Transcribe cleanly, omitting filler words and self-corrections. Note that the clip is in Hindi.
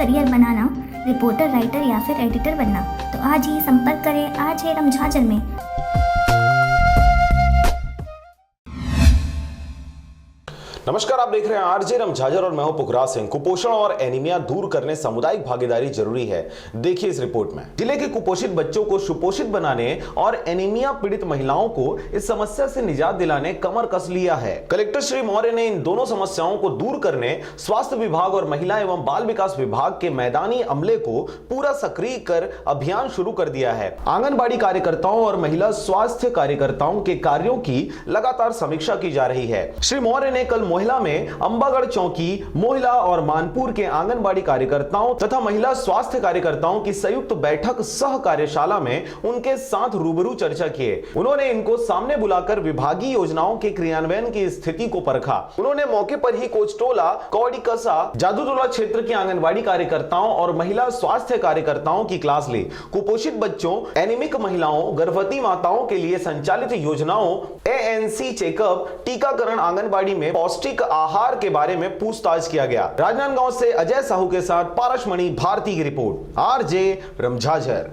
करियर बनाना, रिपोर्टर, राइटर या फिर एडिटर बनना, तो आज ही संपर्क करें आरजे रमझाझर में। नमस्कार, आप देख रहे हैं आरजे रमझाझर और मैं हूं पुखराज सिंह। कुपोषण और एनीमिया दूर करने सामुदायिक भागीदारी जरूरी है। देखिए इस रिपोर्ट में। जिले के कुपोषित बच्चों को सुपोषित बनाने और एनीमिया पीड़ित महिलाओं को इस समस्या से निजात दिलाने कमर कस लिया है। कलेक्टर श्री मौर्य ने इन दोनों समस्याओं को दूर करने स्वास्थ्य विभाग और महिला एवं बाल विकास विभाग के मैदानी अमले को पूरा सक्रिय कर अभियान शुरू कर दिया है। आंगनबाड़ी कार्यकर्ताओं और महिला स्वास्थ्य कार्यकर्ताओं के कार्यों की लगातार समीक्षा की जा रही है। श्री मौर्य ने कल महिला में अंबागढ़ चौकी, मोहिला और मानपुर के आंगनबाड़ी कार्यकर्ताओं तथा महिला स्वास्थ्य कार्यकर्ताओं की संयुक्त बैठक सह कार्यशाला में उनके साथ रूबरू चर्चा किए। उन्होंने इनको सामने बुलाकर विभागीय योजनाओं के क्रियान्वयन की स्थिति को परखा। उन्होंने मौके पर ही कोचटोला, कौड़ीकसा, जादूटोला क्षेत्र की आंगनबाड़ी कार्यकर्ताओं और महिला स्वास्थ्य कार्यकर्ताओं की क्लास ली। कुपोषित बच्चों, एनीमिक महिलाओं, गर्भवती माताओं के लिए संचालित योजनाओं, ANC चेकअप, टीकाकरण, आंगनबाड़ी में पौष्टिक आहार के बारे में पूछताछ किया गया। राजनांदगांव से अजय साहू के साथ पारसमणि भारती की रिपोर्ट, आरजे रमझाझर।